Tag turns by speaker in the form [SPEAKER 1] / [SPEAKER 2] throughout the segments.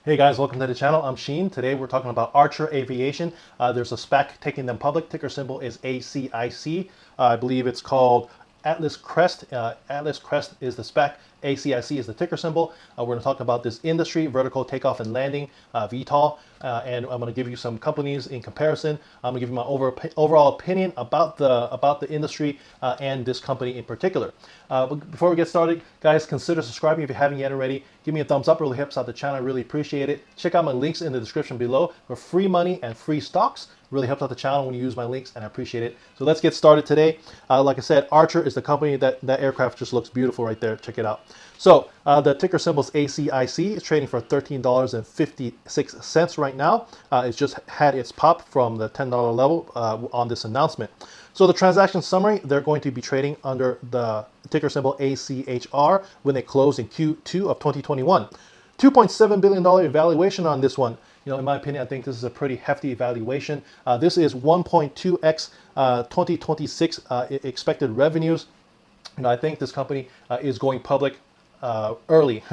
[SPEAKER 1] Hey guys, welcome to the channel. I'm Sheen. Today we're talking about Archer Aviation. There's a SPAC taking them public. Ticker symbol is ACIC. I believe it's called Atlas Crest. Atlas Crest is the SPAC. ACIC is the ticker symbol. We're going to talk about this industry, vertical takeoff and landing, VTOL, and I'm going to give you some companies in comparison. I'm going to give you my overall opinion about the industry and this company in particular. But before we get started, guys, consider subscribing if you haven't yet already. Give me a thumbs up, really helps out the channel. I really appreciate it. Check out my links in the description below for free money and free stocks. Really helps out the channel when you use my links, and I appreciate it. So let's get started today. Like I said, Archer is the company. That aircraft just looks beautiful right there. Check it out. So the ticker symbol is ACIC. It's trading for $13.56 right now. It's just had its pop from the $10 level on this announcement. So the transaction summary, they're going to be trading under the ticker symbol ACHR when they close in Q2 of 2021. $2.7 billion valuation on this one. In my opinion, I think this is a pretty hefty valuation. This is 1.2x 2026 expected revenues. I think this company is going public early,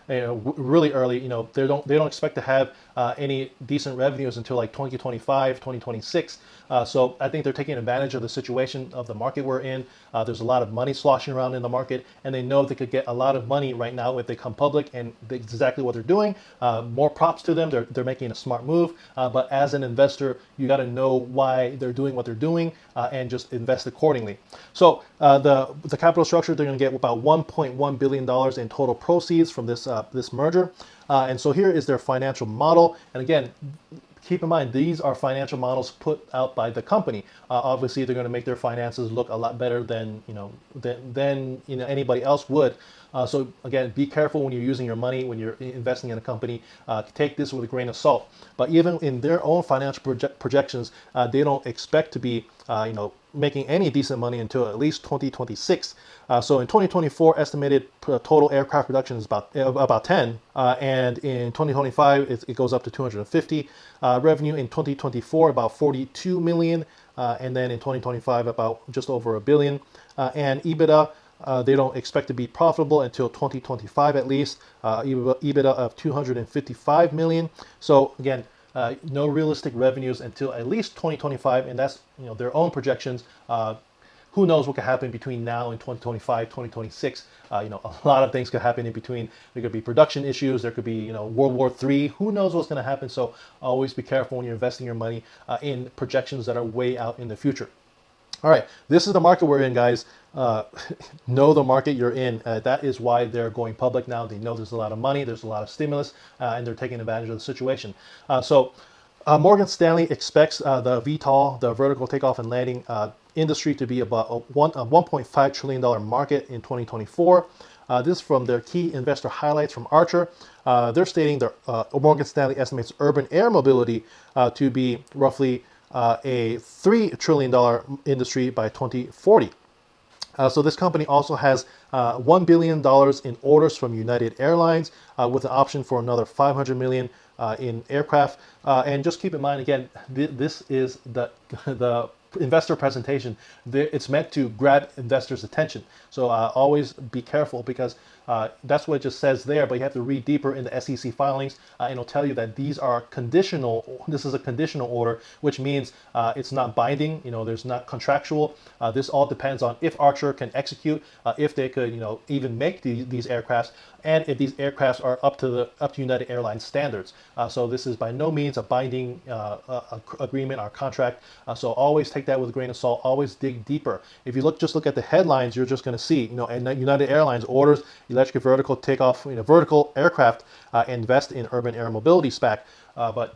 [SPEAKER 1] really early. They don't expect to have any decent revenues until like 2025, 2026. So I think they're taking advantage of the situation of the market we're in. There's a lot of money sloshing around in the market, and they know they could get a lot of money right now if they come public, and exactly what they're doing. More props to them. They're making a smart move. But as an investor, you got to know why they're doing what they're doing and just invest accordingly. So the capital structure, they're going to get about $1.1 billion in total proceeds from this merger. And so here is their financial model. And again, keep in mind, these are financial models put out by the company. Obviously, they're going to make their finances look a lot better than anybody else would. So again, be careful when you're using your money, when you're investing in a company. Take this with a grain of salt. But even in their own financial projections, they don't expect to be making any decent money until at least 2026. So in 2024, estimated total aircraft production is about 10, and in 2025 it goes up to 250. Revenue in 2024 about 42 million, and then in 2025 about just over $1 billion. And EBITDA, they don't expect to be profitable until 2025 at least. EBITDA of 255 million. So again, no realistic revenues until at least 2025, and that's their own projections. Who knows what could happen between now and 2025, 2026? A lot of things could happen in between. There could be production issues. There could be World War III. Who knows what's going to happen? So always be careful when you're investing your money in projections that are way out in the future. All right, this is the market we're in, guys. Know the market you're in. That is why they're going public now. They know there's a lot of money, there's a lot of stimulus, and they're taking advantage of the situation. Morgan Stanley expects the VTOL, the vertical takeoff and landing industry, to be about a $1.5 trillion market in 2024. This is from their key investor highlights from Archer. They're stating that Morgan Stanley estimates urban air mobility to be roughly a $3 trillion industry by 2040. So this company also has $1 billion in orders from United Airlines with an option for another $500 million in aircraft. And just keep in mind, again, this is the investor presentation. It's meant to grab investors' attention. So always be careful, because that's what it just says there, but you have to read deeper in the SEC filings, and it'll tell you that these are conditional. This is a conditional order, which means it's not binding. There's not contractual. This all depends on if Archer can execute, if they could, even make these aircrafts, and if these aircrafts are up to United Airlines standards. So this is by no means a binding agreement or contract. So always take that with a grain of salt. Always dig deeper. If you just look at the headlines, you're just going to see, and United Airlines orders electric vertical takeoff, vertical aircraft, invest in urban air mobility SPAC, but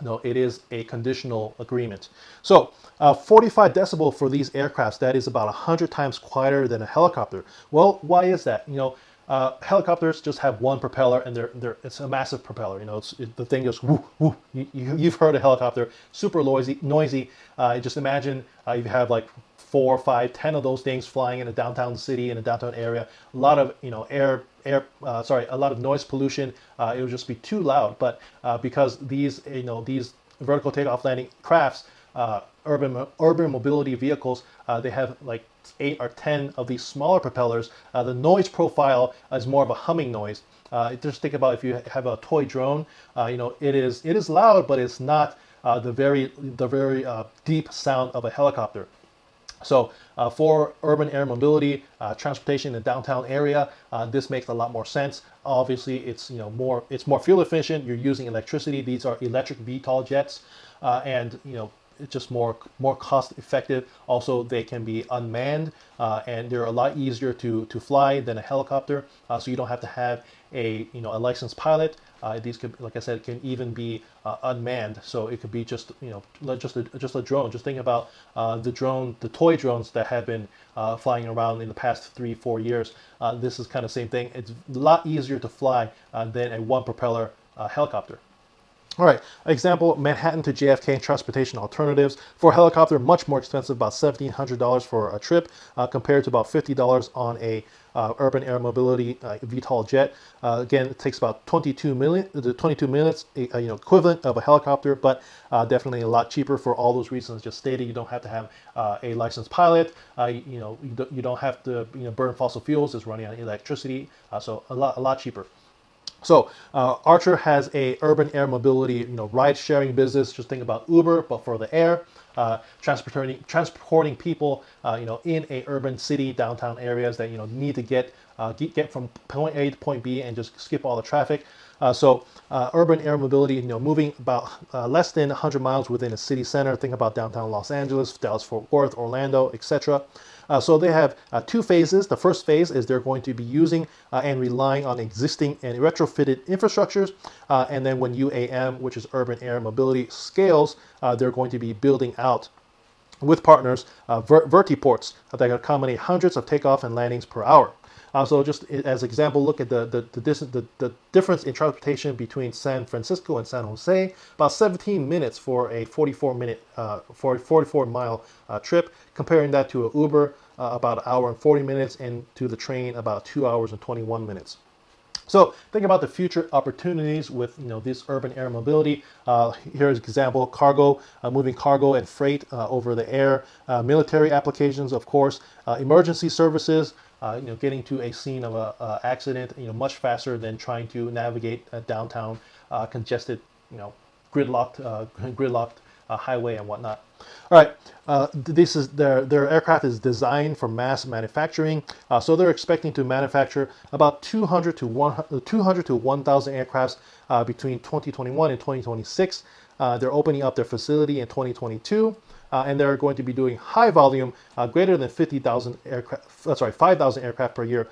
[SPEAKER 1] no, it is a conditional agreement. So 45 decibel for these aircrafts, that is about 100 times quieter than a helicopter. Well, why is that? Helicopters just have one propeller, and it's a massive propeller. The thing goes woo woo. You've heard a helicopter, super noisy. Just imagine you have like 4, 5, 10 of those things flying in a downtown city, in a downtown area. A lot of a lot of noise pollution. It would just be too loud. But because these vertical takeoff landing crafts, urban mobility vehicles, they have like 8 or 10 of these smaller propellers. The noise profile is more of a humming noise. Just think about if you have a toy drone, it is loud, but it's not the very deep sound of a helicopter. So for urban air mobility, transportation in the downtown area, this makes a lot more sense. Obviously, it's more fuel efficient. You're using electricity. These are electric VTOL jets, and it's just more cost effective. Also, they can be unmanned, and they're a lot easier to fly than a helicopter. So you don't have to have a licensed pilot. These could, like I said, can even be unmanned. So it could be just just a drone. Just think about the toy drones that have been flying around in the past 3-4 years. This is kind of the same thing. It's a lot easier to fly than a one propeller helicopter. All right, example, Manhattan to JFK transportation alternatives. For a helicopter, much more expensive, about $1,700 for a trip, compared to about $50 on a urban air mobility VTOL jet. Again, it takes about 22 minutes, equivalent of a helicopter, but definitely a lot cheaper for all those reasons just stated. You don't have to have a licensed pilot. You don't have to burn fossil fuels. It's running on electricity, so a lot cheaper. So Archer has a urban air mobility, ride sharing business. Just think about Uber, but for the air, transporting people, in a urban city, downtown areas that need to get from point A to point B and just skip all the traffic. So urban air mobility, moving about less than 100 miles within a city center. Think about downtown Los Angeles, Dallas-Fort Worth, Orlando, etc. So they have two phases. The first phase is they're going to be using and relying on existing and retrofitted infrastructures. And then when UAM, which is urban air mobility, scales, they're going to be building out with partners vertiports that can accommodate hundreds of takeoff and landings per hour. So just as an example, look at the difference in transportation between San Francisco and San Jose. About 17 minutes for a 44-mile trip. Comparing that to an Uber, about an hour and 40 minutes, and to the train, about 2 hours and 21 minutes. So think about the future opportunities with this urban air mobility. Here's an example: cargo, moving cargo and freight over the air, military applications, of course, emergency services. Getting to a scene of an accident, much faster than trying to navigate a downtown congested, gridlocked highway and whatnot. All right, this is their aircraft is designed for mass manufacturing, so they're expecting to manufacture about 200 to 1,000 aircrafts between 2021 and 2026. They're opening up their facility in 2022. And they're going to be doing high volume, greater than 5,000 aircraft per year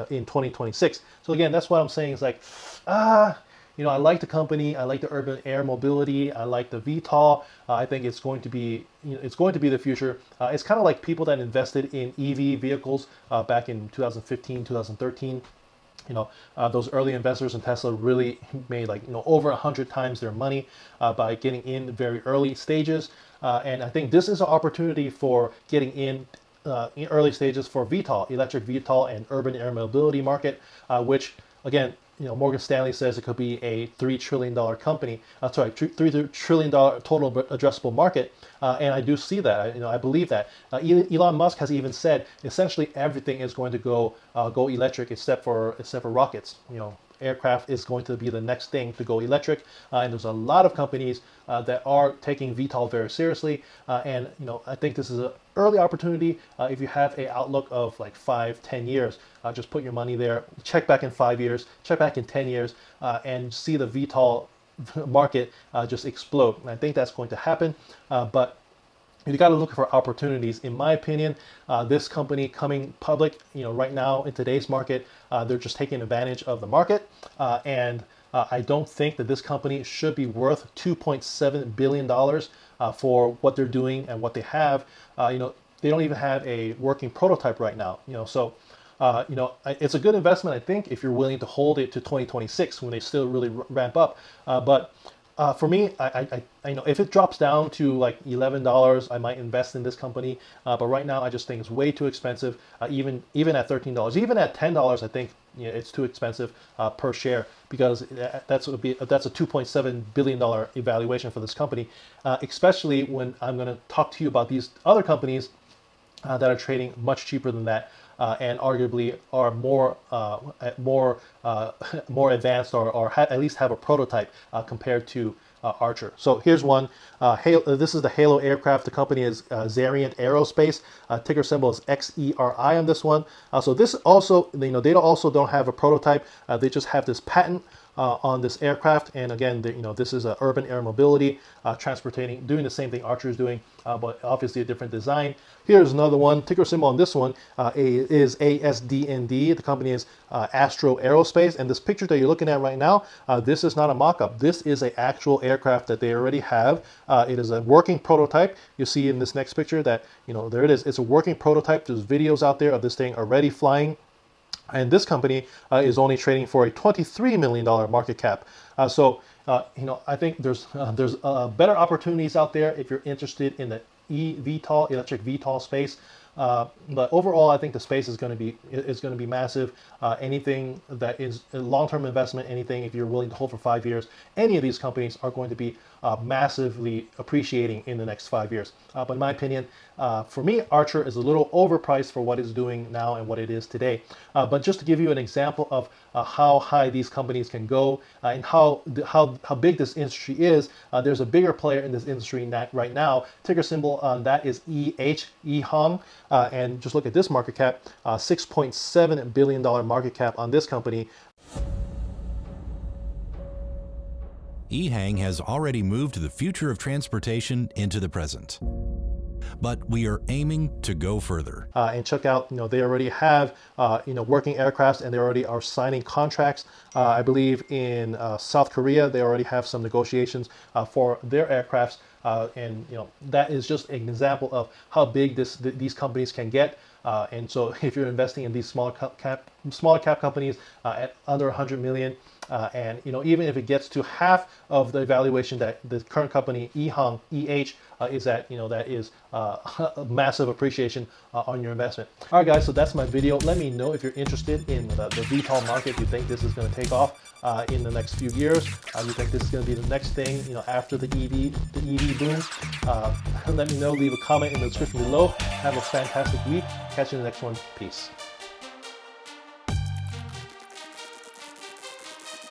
[SPEAKER 1] in 2026. So again, that's what I'm saying is like, I like the company, I like the urban air mobility, I like the VTOL. I think it's going to be, the future. It's kind of like people that invested in EV vehicles back in 2015, 2013. Those early investors in Tesla really made over 100 times their money by getting in very early stages. And I think this is an opportunity for getting in early stages for VTOL, electric VTOL and urban air mobility market, which again, Morgan Stanley says it could be a $3 trillion company. $3 trillion total addressable market. And I do see that. I believe that. Elon Musk has even said essentially everything is going to go electric except for rockets. Aircraft is going to be the next thing to go electric, and there's a lot of companies that are taking VTOL very seriously. And I think this is an early opportunity. If you have an outlook of like 5-10 years, just put your money there. Check back in 5 years, check back in 10 years, and see the VTOL market just explode. And I think that's going to happen, but you got to look for opportunities. In my opinion, this company coming public, right now in today's market, they're just taking advantage of the market. And I don't think that this company should be worth $2.7 billion for what they're doing and what they have. They don't even have a working prototype right now. So it's a good investment, I think, if you're willing to hold it to 2026 when they still really ramp up. But for me, I if it drops down to like $11, I might invest in this company. But right now, I just think it's way too expensive. Even at $13, even at $10, I think it's too expensive per share, because that's a $2.7 billion evaluation for this company. Especially when I'm going to talk to you about these other companies that are trading much cheaper than that. and arguably are more advanced, or at least have a prototype compared to Archer. So here's one. This is the Halo aircraft. The company is Xariant Aerospace. Ticker symbol is XERI on this one. So this also, they also don't have a prototype. They just have this patent on this aircraft. And again, this is urban air mobility, doing the same thing Archer is doing, but obviously a different design. Here's another one. Ticker symbol on this one is ASDND. The company is Astro Aerospace. And this picture that you're looking at right now, this is not a mock-up. This is an actual aircraft that they already have. It is a working prototype. You see in this next picture that, there it is. It's a working prototype. There's videos out there of this thing already flying. And this company is only trading for a $23 million market cap. So I think there's better opportunities out there if you're interested in the EVTOL, electric VTOL space. But overall, I think the space is going to be massive. Anything that is a long-term investment, anything if you're willing to hold for 5 years, any of these companies are going to be massively appreciating in the next 5 years. But in my opinion, for me, Archer is a little overpriced for what it's doing now and what it is today. But just to give you an example of how high these companies can go and how big this industry is, there's a bigger player in this industry right now. Ticker symbol on that is EHONG. And just look at this market cap, $6.7 billion market cap on this company.
[SPEAKER 2] EHang has already moved the future of transportation into the present. But we are aiming to go further.
[SPEAKER 1] And check out, they already have, working aircrafts, and they already are signing contracts. I believe in South Korea, they already have some negotiations for their aircrafts. And that is just an example of how big these companies can get. And so if you're investing in these small cap companies at under 100 million, and even if it gets to half of the valuation that the current company EHONG is at, that is a massive appreciation on your investment. All right, guys, so that's my video. Let me know if you're interested in the VTOL market. If you think this is going to take off in the next few years, you think this is going to be the next thing, after the EV boom. Let me know. Leave a comment in the description below. Have a fantastic week. Catch you in the next one. Peace.